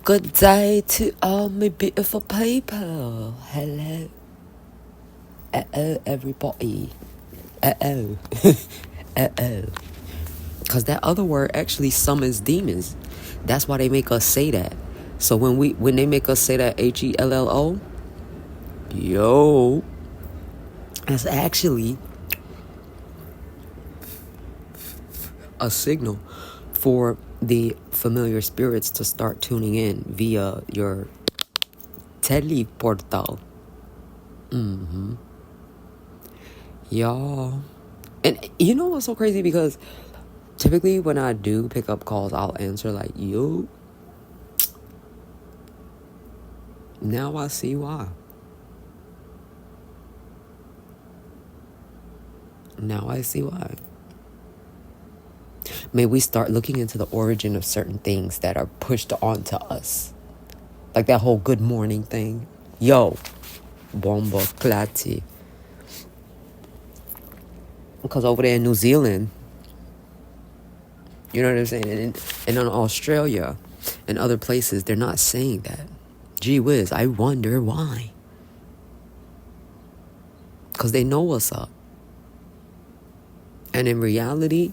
Good day to all my beautiful people. Hello. Everybody. Because that other word actually summons demons. That's why they make us say that. So when they make us say that HELLO, yo, that's actually a signal for the familiar spirits to start tuning in via your teleportal. Y'all. And you know what's so crazy? Because typically when I do pick up calls, I'll answer like, yo. Now I see why. Now I see why. May we start looking into the origin of certain things that are pushed onto us. Like that whole good morning thing. Yo. Bomba clati. Because over there in New Zealand, you know what I'm saying? And in Australia and other places, they're not saying that. Gee whiz, I wonder why. Because they know what's up. And in reality,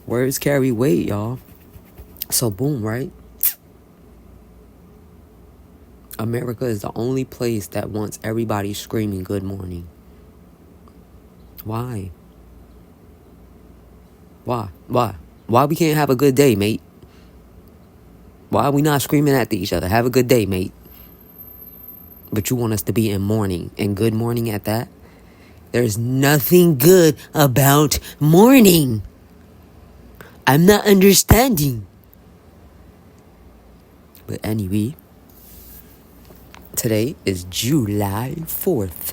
words carry weight, y'all. So boom, right? America is the only place that wants everybody screaming good morning. Why? Why we can't have a good day, mate? Why are we not screaming at each other? Have a good day, mate. But you want us to be in mourning, and good morning at that? There's nothing good about mourning. I'm not understanding. But anyway, today is July 4th.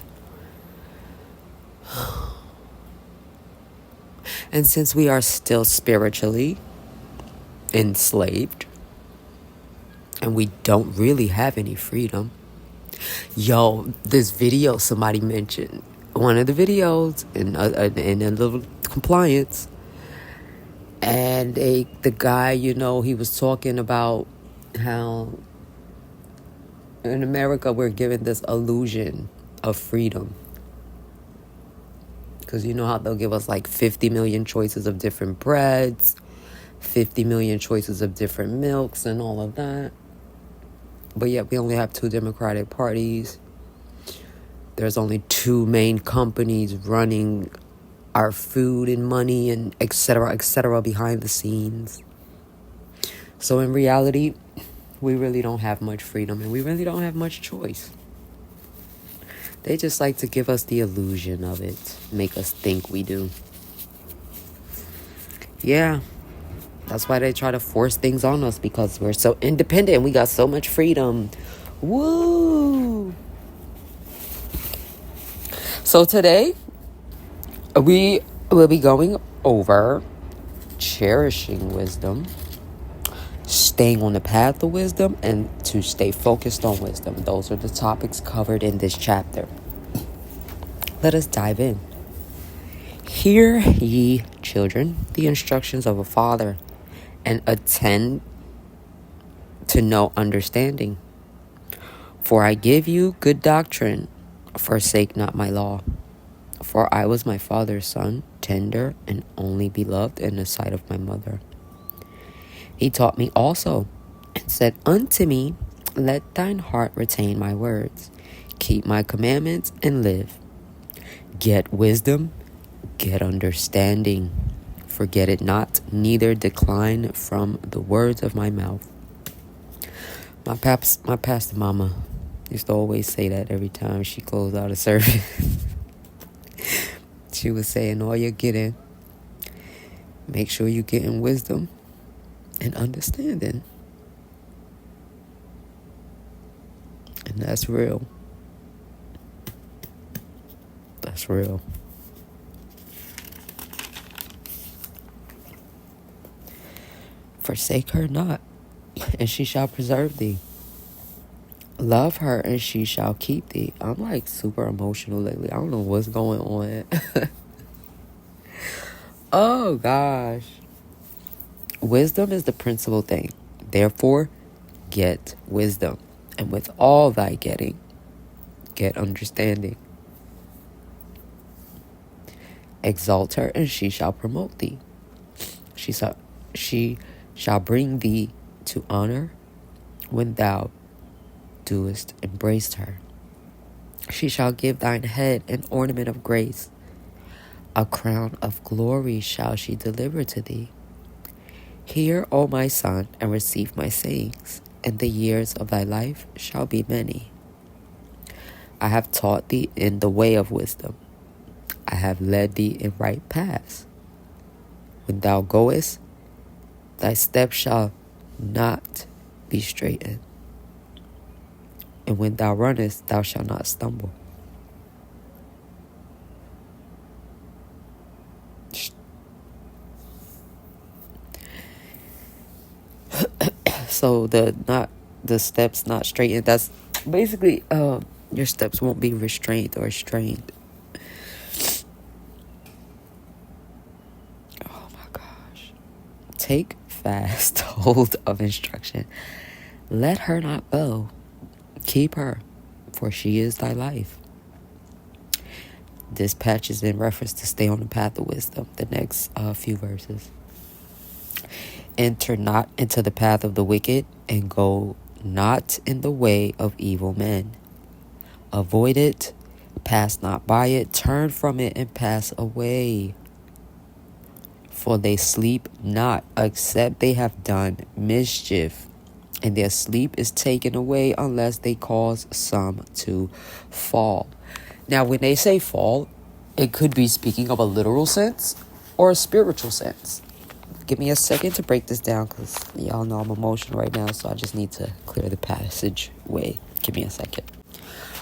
And since we are still spiritually enslaved, and we don't really have any freedom. Yo, this video somebody mentioned, one of the videos in a little compliance, and the guy, you know, he was talking about how in America we're given this illusion of freedom. Because you know how they'll give us like 50 million choices of different breads, 50 million choices of different milks and all of that. But yet we only have 2 Democratic parties. There's only 2 main companies running our food and money and et cetera, behind the scenes. So in reality, we really don't have much freedom and we really don't have much choice. They just like to give us the illusion of it, make us think we do. Yeah. That's why they try to force things on us, because we're so independent and we got so much freedom. Woo! So today, we will be going over cherishing wisdom, staying on the path of wisdom, and to stay focused on wisdom. Those are the topics covered in this chapter. Let us dive in. Hear ye, children, the instructions of a father, and attend to know understanding. For I give you good doctrine, forsake not my law. For I was my father's son, tender and only beloved in the sight of my mother. He taught me also, and said unto me, let thine heart retain my words, keep my commandments, and live. Get wisdom, get understanding. Forget it not, neither decline from the words of my mouth. My pastor mama used to always say that every time she closed out a service. She was saying, all you're getting, make sure you're getting wisdom and understanding. And that's real. That's real. Forsake her not, and she shall preserve thee. Love her, and she shall keep thee. I'm like super emotional lately. I don't know what's going on. Oh, gosh. Wisdom is the principal thing. Therefore, get wisdom. And with all thy getting, get understanding. Exalt her, and she shall promote thee. She shall bring thee to honor when thou doest embrace her. She shall give thine head an ornament of grace. A crown of glory shall she deliver to thee. Hear, O my son, and receive my sayings, and the years of thy life shall be many. I have taught thee in the way of wisdom. I have led thee in right paths. When thou goest, thy steps shall not be straitened. And when thou runnest, thou shalt not stumble. So the steps not straightened. That's basically your steps won't be restrained or strained. Oh my gosh. Take fast hold of instruction. Let her not go. Keep her, for she is thy life. This patch is in reference to stay on the path of wisdom. The next few verses. Enter not into the path of the wicked, and go not in the way of evil men. Avoid it, pass not by it, turn from it, and pass away. For they sleep not, except they have done mischief, and their sleep is taken away unless they cause some to fall. Now, when they say fall, it could be speaking of a literal sense or a spiritual sense. Give me a second to break this down, because y'all know I'm emotional right now, so I just need to clear the passageway. Give me a second.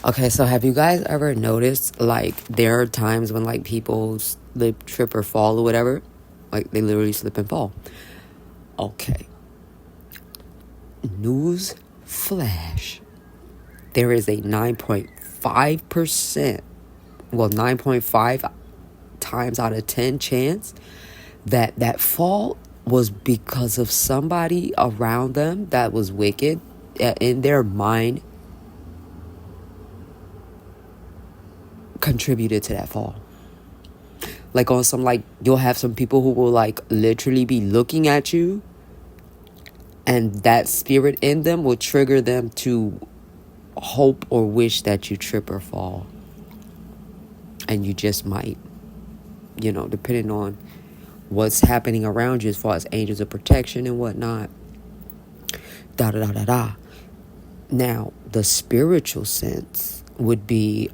Okay, so have you guys ever noticed, like, there are times when, like, people slip, trip, or fall or whatever? Like, they literally slip and fall. Okay. News flash. There is a 9.5%, 9.5 times out of 10 chance that fall was because of somebody around them that was wicked in their mind, contributed to that fall. Like on some, like, you'll have some people who will, like, literally be looking at you, and that spirit in them will trigger them to hope or wish that you trip or fall. And you just might, depending on what's happening around you as far as angels of protection and whatnot. Now, the spiritual sense would be,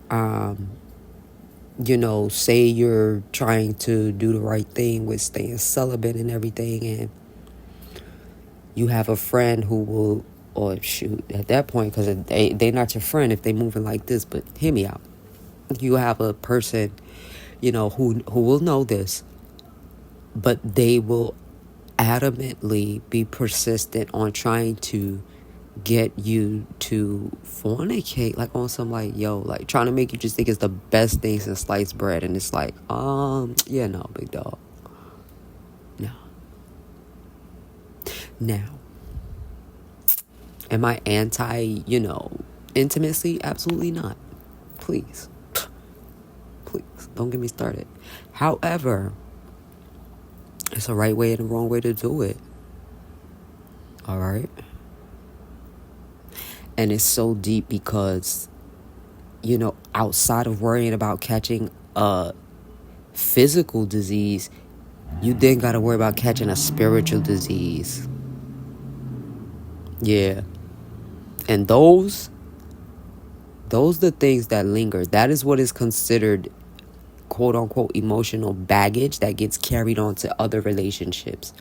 say you're trying to do the right thing with staying celibate and everything, and you have a friend who will, or shoot, at that point, because they're not your friend if they moving like this, but hear me out. You have a person, who will know this, but they will adamantly be persistent on trying to get you to fornicate, like on some, like, trying to make you just think it's the best thing since sliced bread, and it's like, yeah, no, big dog, no. Now, am I anti, intimacy? Absolutely not. Please, don't get me started. However, it's a right way and a wrong way to do it. All right? And it's so deep because, outside of worrying about catching a physical disease, you then got to worry about catching a spiritual disease. Yeah. And those the things that linger. That is what is considered, quote unquote, emotional baggage that gets carried on to other relationships.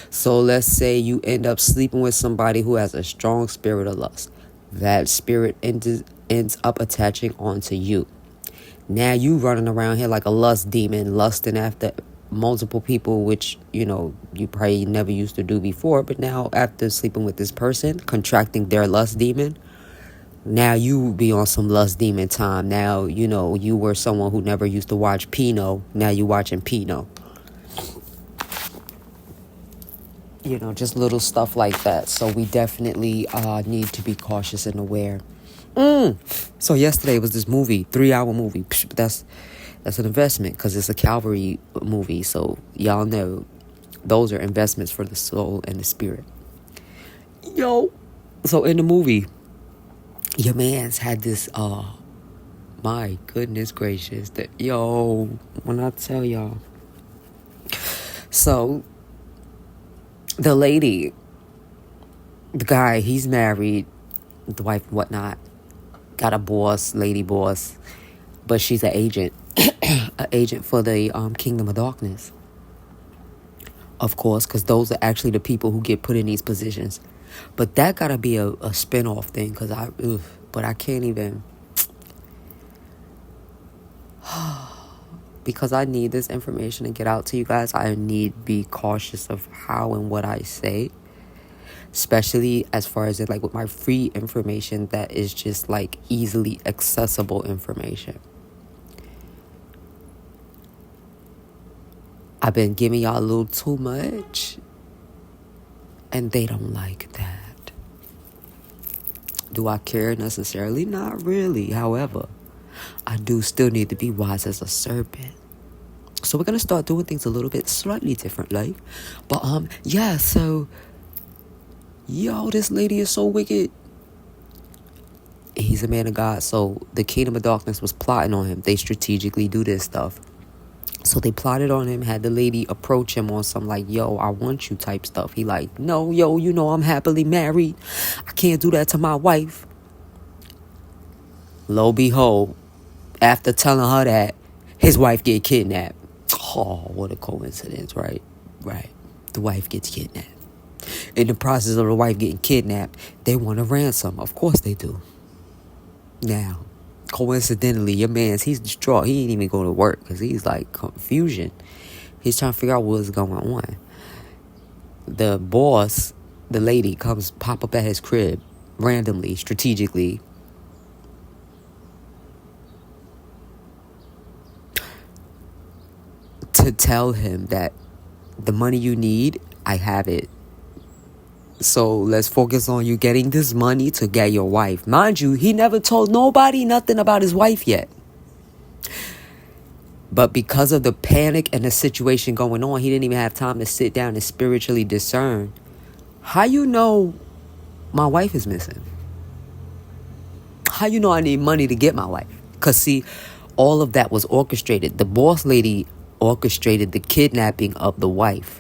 So let's say you end up sleeping with somebody who has a strong spirit of lust. That spirit ends up attaching onto you. Now you running around here like a lust demon, lusting after multiple people, which, you probably never used to do before. But now after sleeping with this person, contracting their lust demon, now you be on some lust demon time. Now, you were someone who never used to watch Pino. Now you watching Pino. just little stuff like that. So we definitely need to be cautious and aware. So yesterday was this movie, 3-hour movie. But that's an investment because it's a Calvary movie. So y'all know those are investments for the soul and the spirit. Yo. So in the movie, your man's had this, my goodness gracious, when I tell y'all. So the lady, the guy, he's married, the wife and whatnot, got a boss, lady boss, but she's an agent, an agent for the Kingdom of Darkness. Of course, because those are actually the people who get put in these positions. But that gotta be a spin-off thing, because but I can't even, because I need this information to get out to you guys. I need to be cautious of how and what I say, especially as far as like with my free information that is just like easily accessible information. I've been giving y'all a little too much, and they don't like that. Do I care necessarily? Not really. However, I do still need to be wise as a serpent. So we're going to start doing things a little bit slightly differently. But, so, this lady is so wicked. He's a man of God. So the Kingdom of Darkness was plotting on him. They strategically do this stuff. So they plotted on him, had the lady approach him on some like, yo, I want you type stuff. He like, no, I'm happily married. I can't do that to my wife. Lo behold, after telling her that, his wife get kidnapped. Oh, what a coincidence, right? Right. The wife gets kidnapped. In the process of the wife getting kidnapped, they want a ransom. Of course they do. Now, coincidentally, your man's, he's distraught. He ain't even going to work because he's like confusion. He's trying to figure out what's going on. The boss, the lady, comes pop up at his crib randomly, strategically. To tell him that the money you need, I have it. So let's focus on you getting this money to get your wife. Mind you, he never told nobody nothing about his wife yet. But because of the panic and the situation going on, he didn't even have time to sit down and spiritually discern. How you know my wife is missing? How you know I need money to get my wife? Because see, all of that was orchestrated. The boss lady orchestrated the kidnapping of the wife.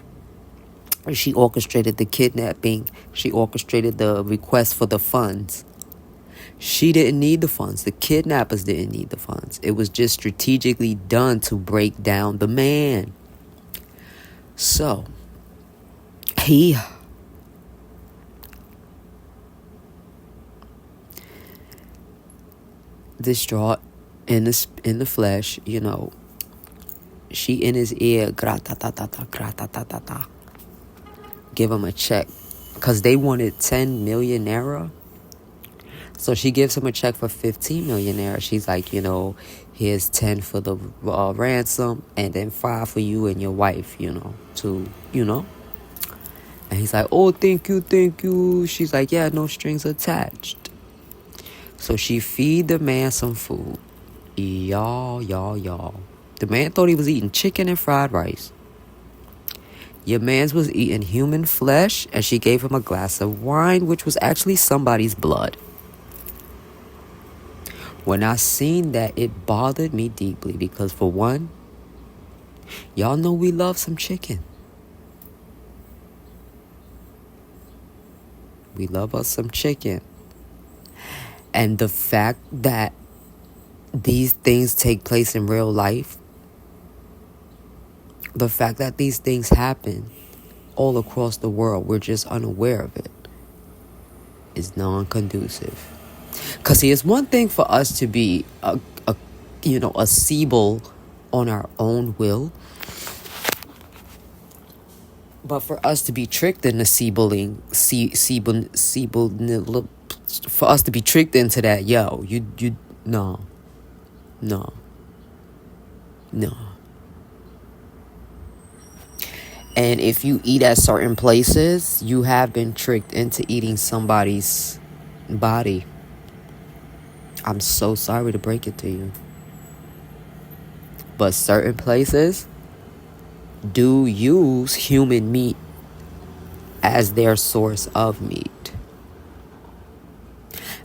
She orchestrated the kidnapping. She orchestrated the request for the funds. She didn't need the funds. The kidnappers didn't need the funds. It was just strategically done to break down the man. So, he distraught in the flesh, she in his ear, give him a check, because they wanted 10 million naira. So she gives him a check for 15 million naira. She's like, here's 10 for the ransom, and then 5 for you and your wife, and he's like, oh, thank you. She's like, yeah, no strings attached. So she feed the man some food. Y'all. The man thought he was eating chicken and fried rice. Your man's was eating human flesh, and she gave him a glass of wine, which was actually somebody's blood. When I seen that, it bothered me deeply because, for one, y'all know we love some chicken. We love us some chicken. And the fact that these things take place in real life, the fact that these things happen all across the world, we're just unaware of it, is non-conducive. Because see, it's one thing for us to be a Siebel on our own will, but for us to be tricked into Siebeling, for us to be tricked into that, no. And if you eat at certain places, you have been tricked into eating somebody's body. I'm so sorry to break it to you. But certain places do use human meat as their source of meat.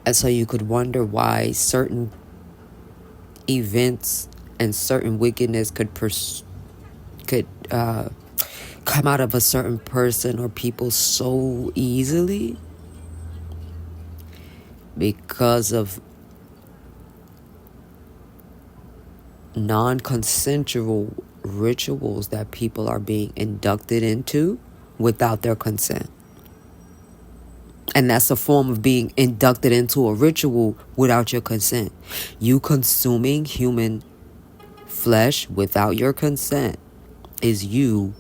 And so you could wonder why certain events and certain wickedness could come out of a certain person or people so easily, because of non-consensual rituals that people are being inducted into without their consent. And that's a form of being inducted into a ritual without your consent. You consuming human flesh without your consent is you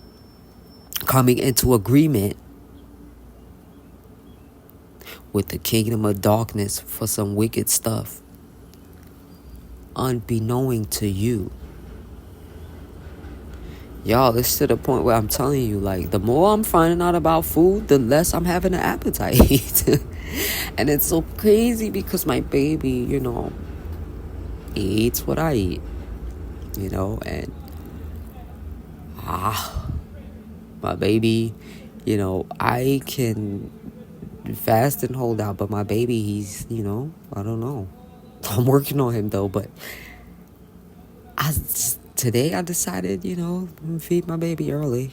coming into agreement with the kingdom of darkness for some wicked stuff, unbeknown to you. Y'all, it's to the point where I'm telling you, like, the more I'm finding out about food, the less I'm having an appetite. And it's so crazy because my baby, eats what I eat, and my baby, I can fast and hold out, but my baby, he's, I don't know. I'm working on him though, but today I decided, feed my baby early.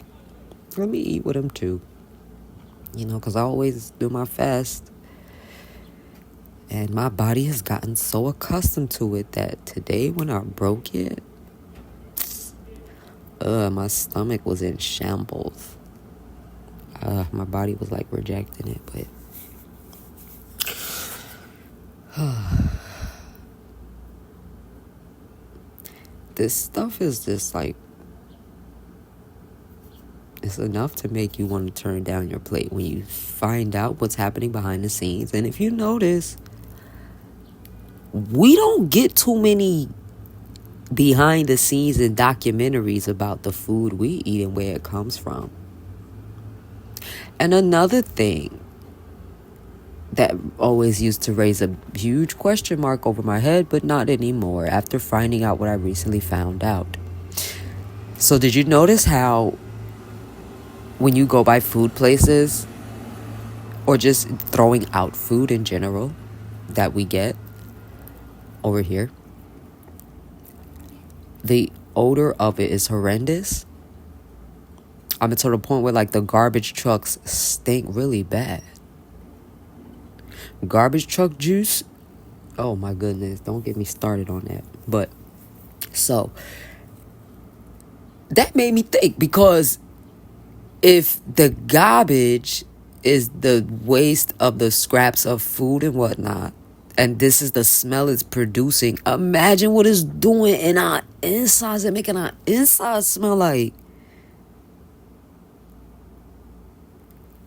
Let me eat with him too. Because I always do my fast. And my body has gotten so accustomed to it that today when I broke it, my stomach was in shambles. My body was like rejecting it, but this stuff is just like, it's enough to make you want to turn down your plate when you find out what's happening behind the scenes. And if you notice, we don't get too many behind the scenes and documentaries about the food we eat and where it comes from. And another thing that always used to raise a huge question mark over my head, but not anymore after finding out what I recently found out. So did you notice how when you go by food places or just throwing out food in general that we get over here, the odor of it is horrendous? I'm to the point where like the garbage trucks stink really bad. Garbage truck juice, oh my goodness, don't get me started on that. But so that made me think, because if the garbage is the waste of the scraps of food and whatnot, and this is the smell it's producing, imagine what it's doing in our insides and making our insides smell like.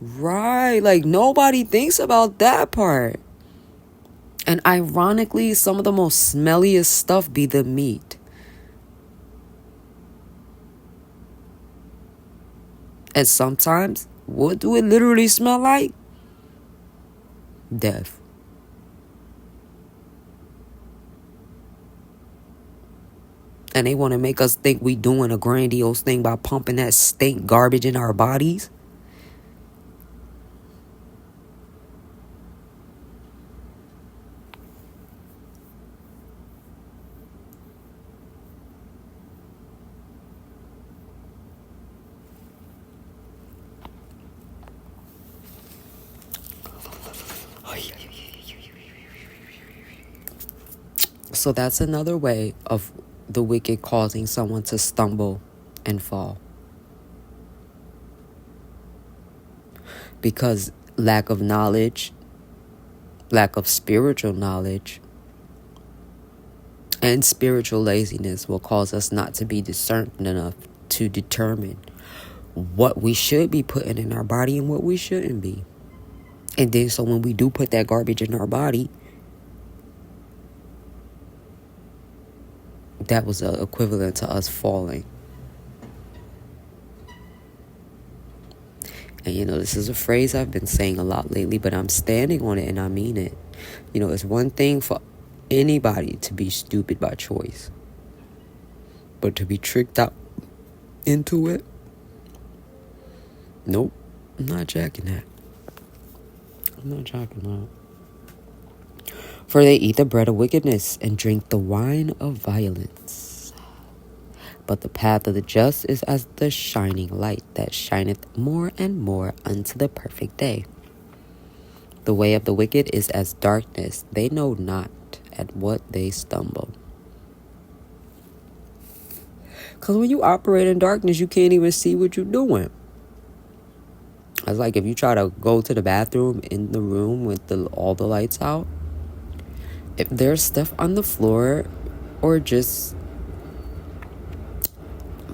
Right, like nobody thinks about that part. And ironically, some of the most smelliest stuff be the meat. And sometimes, what do it literally smell like? Death. And they want to make us think we doing a grandiose thing by pumping that stink garbage in our bodies. So that's another way of the wicked causing someone to stumble and fall. Because lack of knowledge, lack of spiritual knowledge, and spiritual laziness will cause us not to be discerning enough to determine what we should be putting in our body and what we shouldn't be. And then so when we do put that garbage in our body, that was equivalent to us falling. And this is a phrase I've been saying a lot lately, but I'm standing on it and I mean it. It's one thing for anybody to be stupid by choice, but to be tricked out into it, nope, I'm not jacking that. For they eat the bread of wickedness and drink the wine of violence. But the path of the just is as the shining light that shineth more and more unto the perfect day. The way of the wicked is as darkness. They know not at what they stumble. Because when you operate in darkness, you can't even see what you're doing. It's like if you try to go to the bathroom in the room with all the lights out. If there's stuff on the floor or just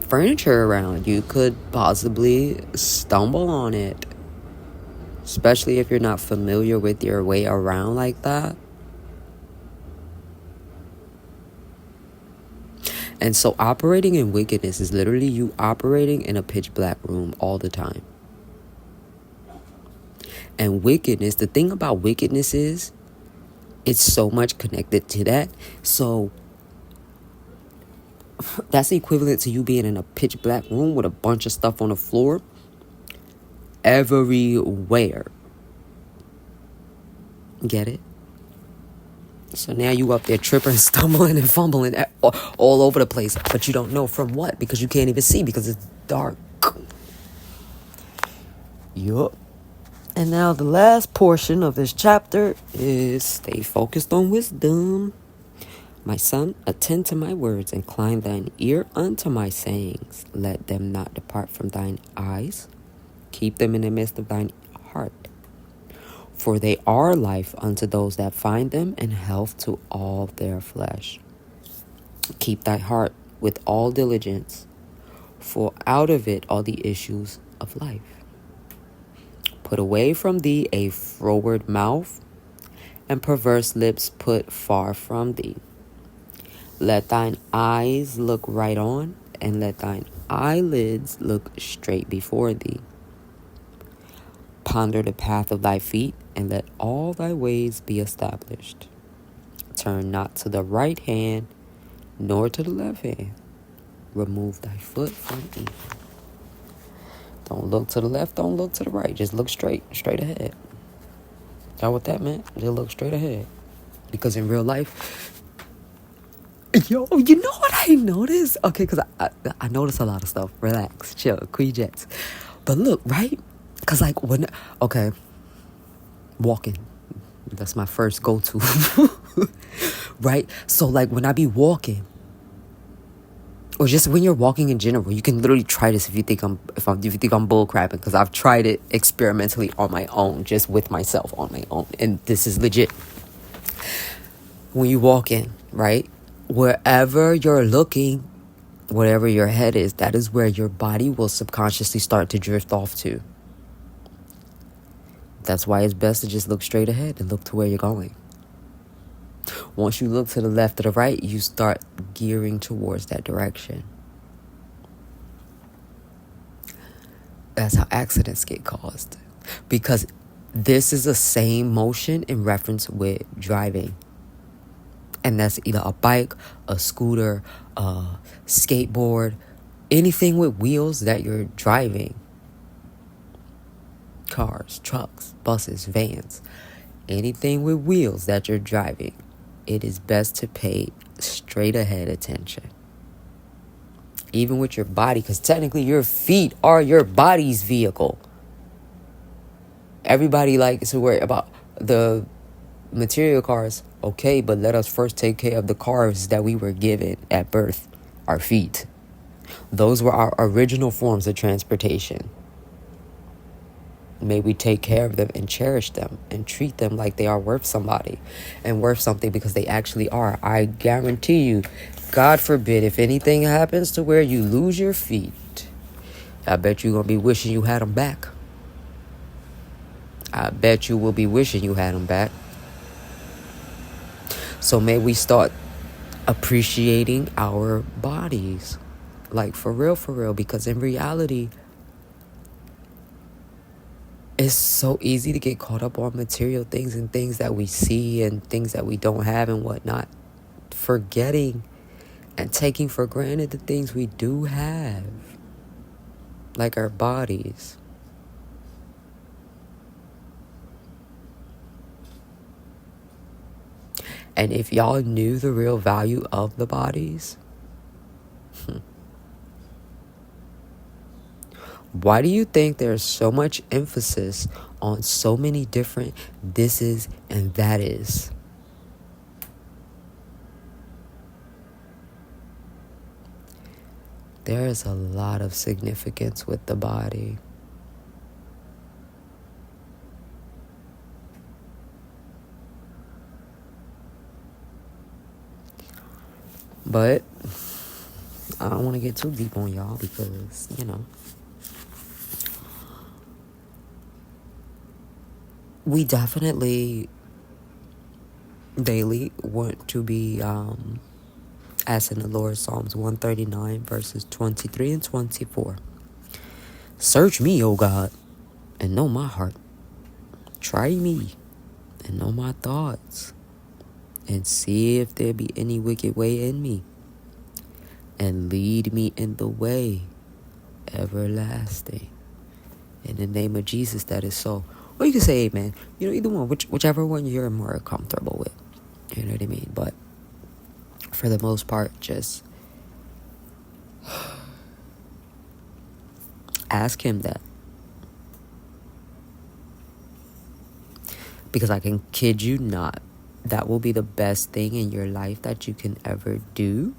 furniture around, you could possibly stumble on it. Especially if you're not familiar with your way around like that. And so operating in wickedness is literally you operating in a pitch black room all the time. And wickedness, the thing about wickedness is, it's so much connected to that. So that's equivalent to you being in a pitch black room with a bunch of stuff on the floor everywhere. Get it? So now you up there tripping, stumbling, and fumbling all over the place. But you don't know from what, because you can't even see because it's dark. Yup. And now the last portion of this chapter is stay focused on wisdom. My son, attend to my words, incline thine ear unto my sayings. Let them not depart from thine eyes. Keep them in the midst of thine heart. For they are life unto those that find them, and health to all their flesh. Keep thy heart with all diligence, for out of it are the issues of life. Put away from thee a froward mouth, and perverse lips put far from thee. Let thine eyes look right on, and let thine eyelids look straight before thee. Ponder the path of thy feet, and let all thy ways be established. Turn not to the right hand, nor to the left hand. Remove thy foot from evil. Don't look to the left, don't look to the right. Just look straight ahead. That's what that meant. Just look straight ahead. Because in real life, you know what I noticed? Okay, because I notice a lot of stuff. Relax, chill, Queen Jets. But look, right? Because walking. That's my first go-to. Right? So when I be walking, or just when you're walking in general, you can literally try this if you think I'm bull crapping, because I've tried it experimentally on my own, just with myself on my own, and this is legit. When you walk in, right, wherever you're looking, wherever your head is, that is where your body will subconsciously start to drift off to. That's why it's best to just look straight ahead and look to where you're going. Once you look to the left or the right, you start gearing towards that direction. That's how accidents get caused. Because this is the same motion in reference with driving. And that's either a bike, a scooter, a skateboard, anything with wheels that you're driving. Cars, trucks, buses, vans, anything with wheels that you're driving. It is best to pay straight ahead attention. Even with your body, because technically your feet are your body's vehicle. Everybody likes to worry about the material cars. Okay, but let us first take care of the cars that we were given at birth, our feet. Those were our original forms of transportation. May we take care of them and cherish them and treat them like they are worth somebody and worth something, because they actually are. I guarantee you, God forbid, if anything happens to where you lose your feet, I bet you're going to be wishing you had them back. I bet you will be wishing you had them back. So may we start appreciating our bodies. Like for real, because in reality, It's so easy to get caught up on material things and things that we see and things that we don't have and whatnot, forgetting and taking for granted the things we do have, like our bodies. And if y'all knew the real value of the bodies, why do you think there's so much emphasis on so many different this is and that is? There is a lot of significance with the body. But I don't want to get too deep on y'all because, we definitely daily want to be as in the Lord, Psalms 139 verses 23 and 24. Search me, O God, and know my heart. Try me and know my thoughts, and see if there be any wicked way in me, and lead me in the way everlasting. In the name of Jesus, that is so. Or you can say amen. Either one, whichever one you're more comfortable with. You know what I mean? But for the most part, just ask him that. Because I can kid you not, that will be the best thing in your life that you can ever do.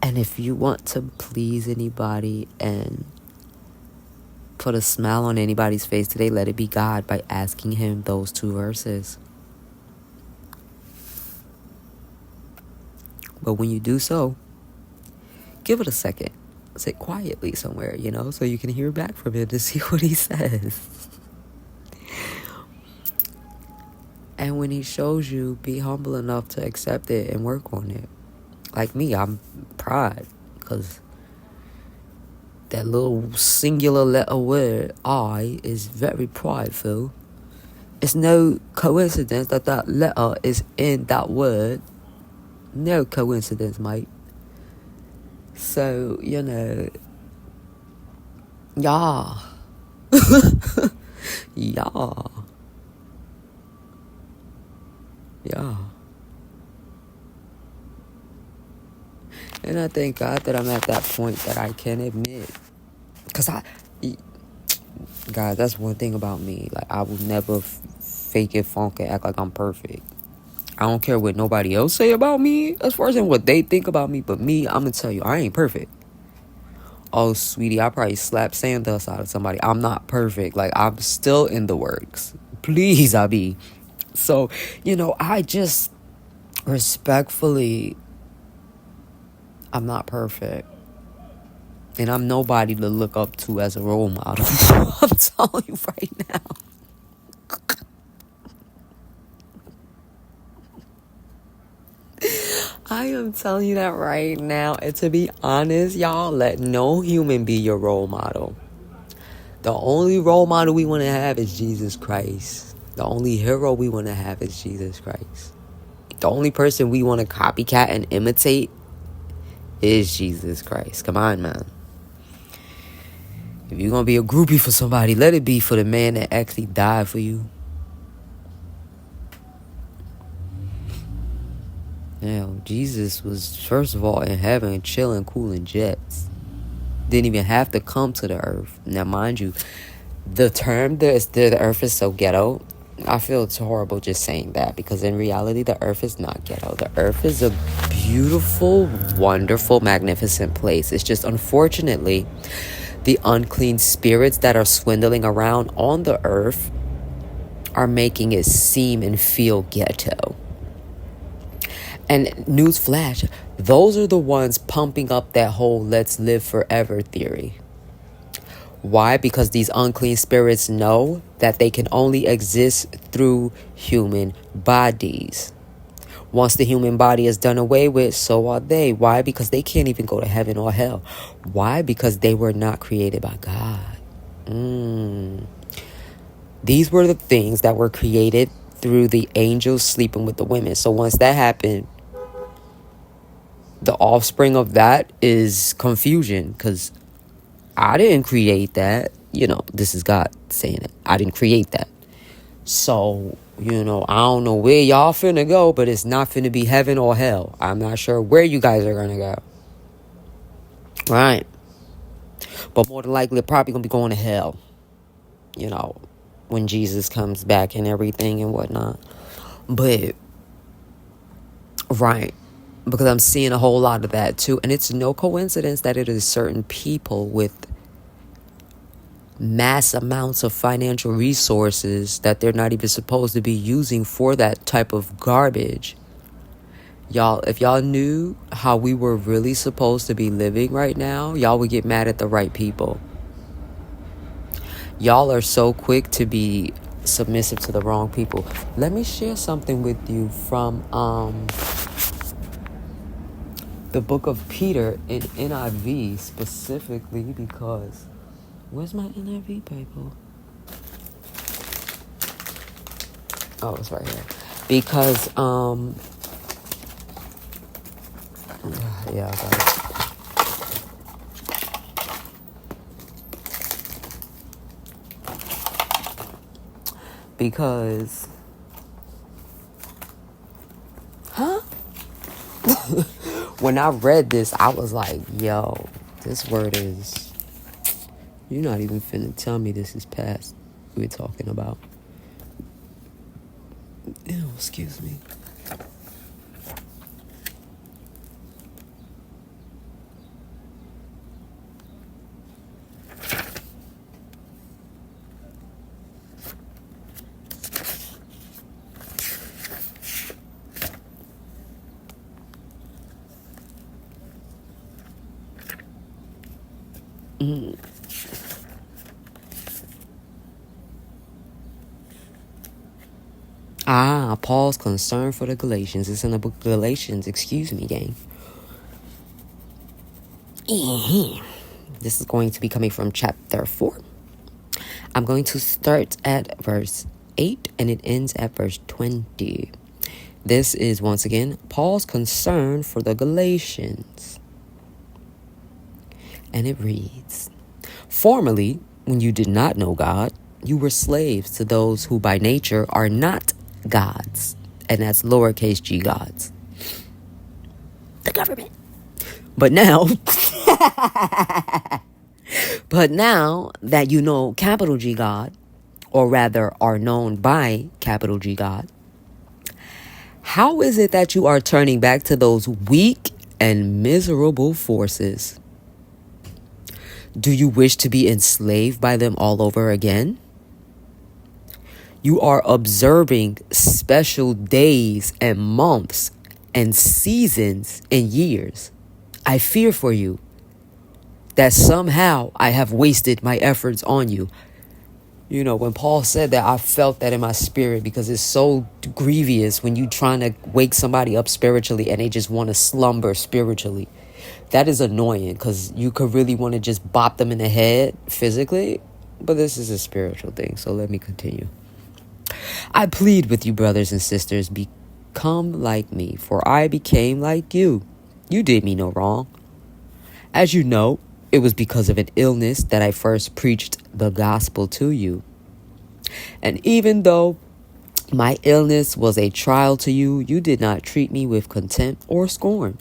And if you want to please anybody and put a smile on anybody's face today, let it be God by asking him those 2 verses. But when you do so, give it a second. Sit quietly somewhere, so you can hear back from him to see what he says. And when he shows you, be humble enough to accept it and work on it. Like me, I'm pride, because that little singular letter word, I, is very prideful. It's no coincidence that that letter is in that word. No coincidence, mate. So, yeah. Yeah. Yeah. And I thank God that I'm at that point that I can admit. Because guys, that's one thing about me. Like, I will never fake it, funk it, act like I'm perfect. I don't care what nobody else say about me as far as in what they think about me. But me, I'm going to tell you, I ain't perfect. Oh, sweetie, I probably slap sand dust out of somebody. I'm not perfect. Like, I'm still in the works. Please, I be. So, I just respectfully, I'm not perfect. And I'm nobody to look up to as a role model. I'm telling you right now. I am telling you that right now. And to be honest, y'all, let no human be your role model. The only role model we want to have is Jesus Christ. The only hero we want to have is Jesus Christ. The only person we want to copycat and imitate is Jesus Christ. Come on, man. If you're going to be a groupie for somebody, let it be for the man that actually died for you. Now, Jesus was, first of all, in heaven, chilling, cooling jets. Didn't even have to come to the earth. Now, mind you, the term, the earth is so ghetto. I feel it's horrible just saying that, because in reality, the earth is not ghetto. The earth is a beautiful, wonderful, magnificent place. It's just, unfortunately, the unclean spirits that are swindling around on the earth are making it seem and feel ghetto. And newsflash, those are the ones pumping up that whole let's live forever theory. Why? Because these unclean spirits know that they can only exist through human bodies. Once the human body is done away with, so are they. Why? Because they can't even go to heaven or hell. Why? Because they were not created by God. These were the things that were created through the angels sleeping with the women. So once that happened, the offspring of that is confusion, because I didn't create that. This is God saying it. I didn't create that. So, I don't know where y'all finna go, but it's not finna be heaven or hell. I'm not sure where you guys are gonna go. Right? But more than likely, they're probably gonna be going to hell. When Jesus comes back and everything and whatnot. But, right. Because I'm seeing a whole lot of that too. And it's no coincidence that it is certain people with mass amounts of financial resources that they're not even supposed to be using for that type of garbage. Y'all, if y'all knew how we were really supposed to be living right now, y'all would get mad at the right people. Y'all are so quick to be submissive to the wrong people. Let me share something with you from the book of Peter in NIV specifically, because where's my NIV Bible? Oh, it's right here. Because yeah, I got it. Because when I read this, I was like, yo, this word is, you're not even finna tell me this is past we're talking about. Ew, excuse me. Paul's concern for the Galatians. It's in the book of Galatians. Excuse me, gang. This is going to be coming from chapter 4. I'm going to start at verse 8 and it ends at verse 20. This is, once again, Paul's concern for the Galatians. And it reads, "Formerly, when you did not know God, you were slaves to those who by nature are not gods." And that's lowercase g gods. The government. But now, that you know capital G God, or rather are known by capital G God, how is it that you are turning back to those weak and miserable forces? Do you wish to be enslaved by them all over again? You are observing special days and months and seasons and years. I fear for you that somehow I have wasted my efforts on you. When Paul said that, I felt that in my spirit, because it's so grievous when you trying to wake somebody up spiritually and they just want to slumber spiritually. That is annoying, because you could really want to just bop them in the head physically, but this is a spiritual thing, so let me continue. I plead with you, brothers and sisters, become like me, for I became like you. You did me no wrong. As you know, it was because of an illness that I first preached the gospel to you. And even though my illness was a trial to you, you did not treat me with contempt or scorn.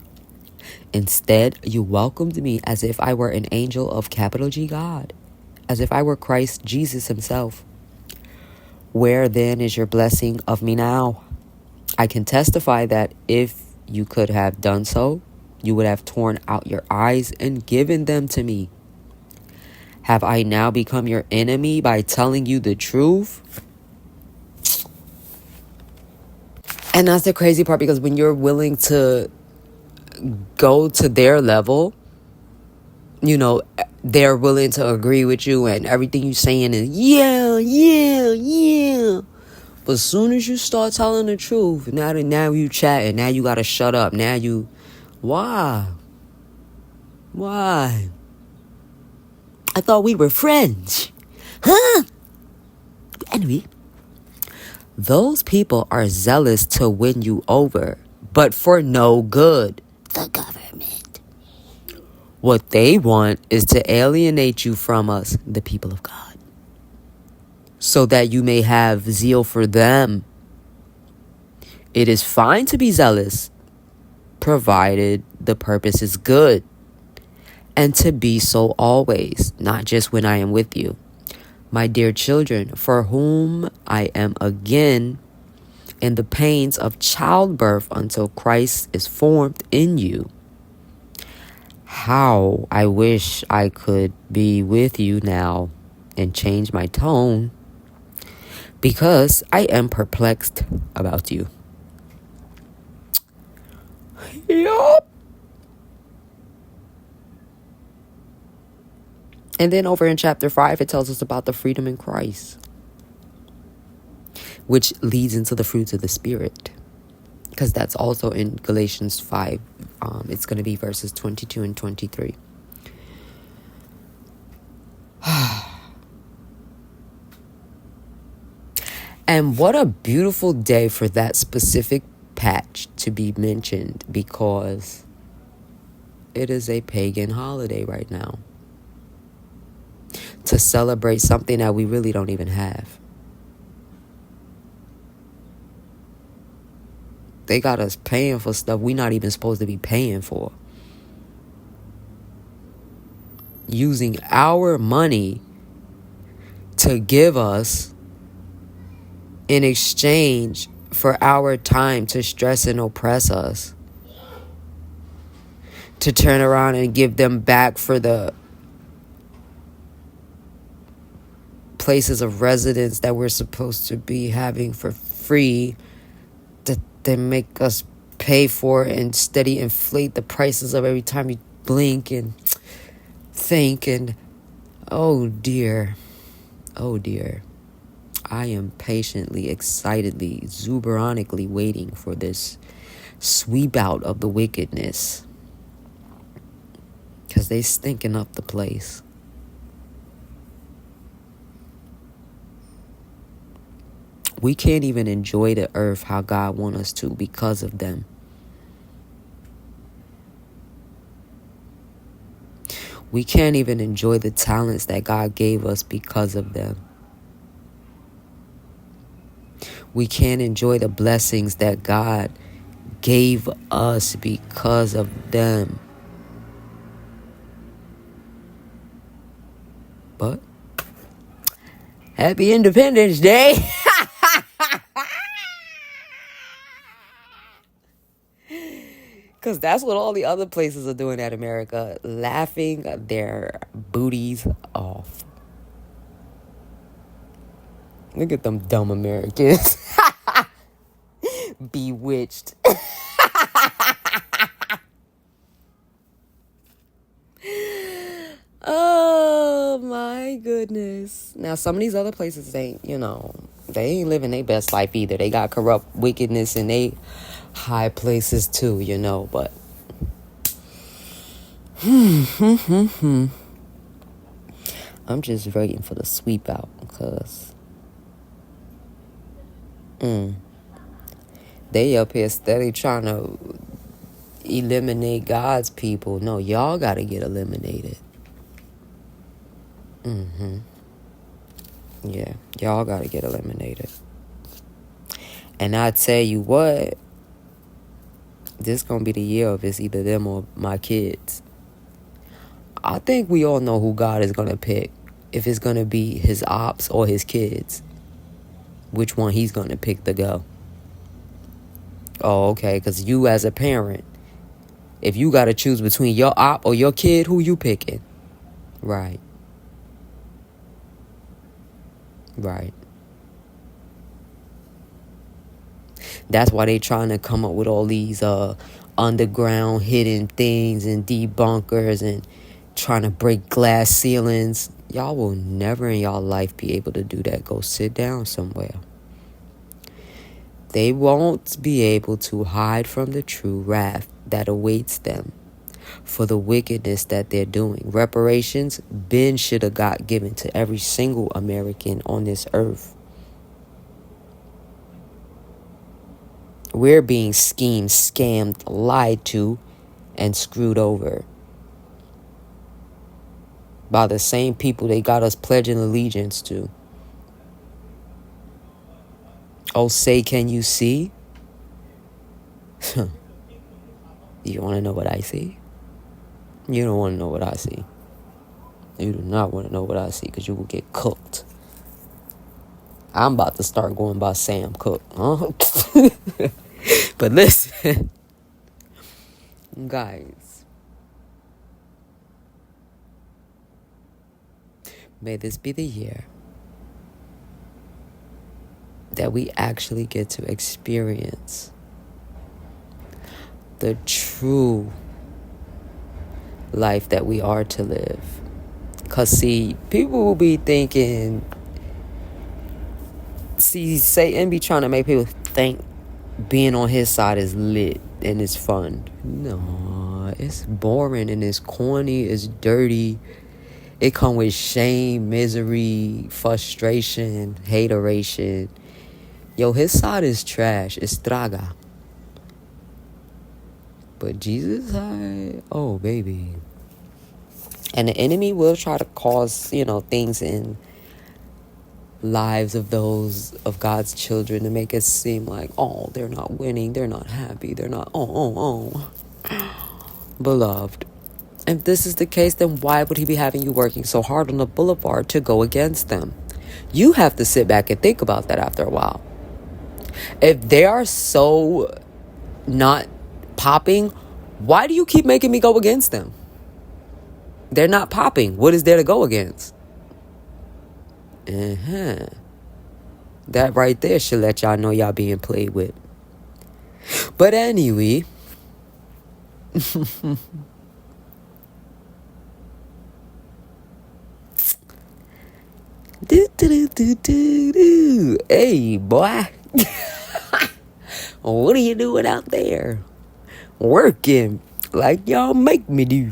Instead, you welcomed me as if I were an angel of capital G God, as if I were Christ Jesus himself. Where then is your blessing of me now? I can testify that if you could have done so, you would have torn out your eyes and given them to me. Have I now become your enemy by telling you the truth? And that's the crazy part, because when you're willing to go to their level, they're willing to agree with you and everything you're saying is, yeah. But as soon as you start telling the truth, now you chatting, now you got to shut up. Why? I thought we were friends. Huh? Anyway, those people are zealous to win you over, but for no good. The government. What they want is to alienate you from us, the people of God, so that you may have zeal for them. It is fine to be zealous, provided the purpose is good, and to be so always, not just when I am with you. My dear children, for whom I am again in the pains of childbirth until Christ is formed in you. How I wish I could be with you now and change my tone, because I am perplexed about you. Yup. And then over in chapter 5, it tells us about the freedom in Christ, which leads into the fruits of the Spirit, because that's also in Galatians 5. It's going to be verses 22 and 23. And what a beautiful day for that specific patch to be mentioned, because it is a pagan holiday right now, to celebrate something that we really don't even have. They got us paying for stuff we're not even supposed to be paying for. Using our money to give us in exchange for our time to stress and oppress us. To turn around and give them back for the places of residence that we're supposed to be having for free, that they make us pay for and steady inflate the prices of every time you blink and think. And oh dear, I am patiently, excitedly, exuberantly waiting for this sweep out of the wickedness, because they stinking up the place. We can't even enjoy the earth how God wants us to because of them. We can't even enjoy the talents that God gave us because of them. We can't enjoy the blessings that God gave us because of them. But happy Independence Day. Because that's what all the other places are doing at America, laughing their booties off. Look at them dumb Americans. Bewitched. Oh my goodness. Now some of these other places ain't, they ain't living their best life either. They got corrupt wickedness in they high places too, but I'm just waiting for the sweep out, because they up here steady trying to eliminate God's people. No, y'all gotta get eliminated. Yeah, y'all gotta get eliminated. And I tell you what, this gonna be the year of it's either them or my kids. I think we all know who God is gonna pick. If it's gonna be his ops or his kids, which one he's gonna pick to go. Oh, okay, because you as a parent, if you gotta choose between your op or your kid, who you picking? Right. That's why they trying to come up with all these underground hidden things and debunkers and trying to break glass ceilings. Y'all will never in y'all life be able to do that. Go sit down somewhere. They won't be able to hide from the true wrath that awaits them. for the wickedness that they're doing. Reparations, Ben should have got given to every single American on this earth. We're being schemed, scammed, lied to, and screwed over by the same people they got us pledging allegiance to. Oh, say, can you see? You want to know what I see? You don't want to know what I see. You do not want to know what I see, because you will get cooked. I'm about to start going by Sam Cooke. But listen, guys, may this be the year that we actually get to experience the true life that we are to live. Because, see, people will be thinking, Satan be trying to make people think being on his side is lit and it's fun. No, it's boring and it's corny, it's dirty. It come with shame, misery, frustration, hateration. Yo, his side is trash. It's traga. But Jesus' side, oh, baby. And the enemy will try to cause, things in lives of those of God's children to make it seem like, oh, they're not winning, they're not happy, they're not, Beloved, if this is the case, then why would he be having you working so hard on the boulevard to go against them? You have to sit back and think about that after a while. If they are so not popping, why do you keep making me go against them? They're not popping. What is there to go against? That right there should let y'all know y'all being played with. But anyway, hey, boy. What are you doing out there? Working like y'all make me do.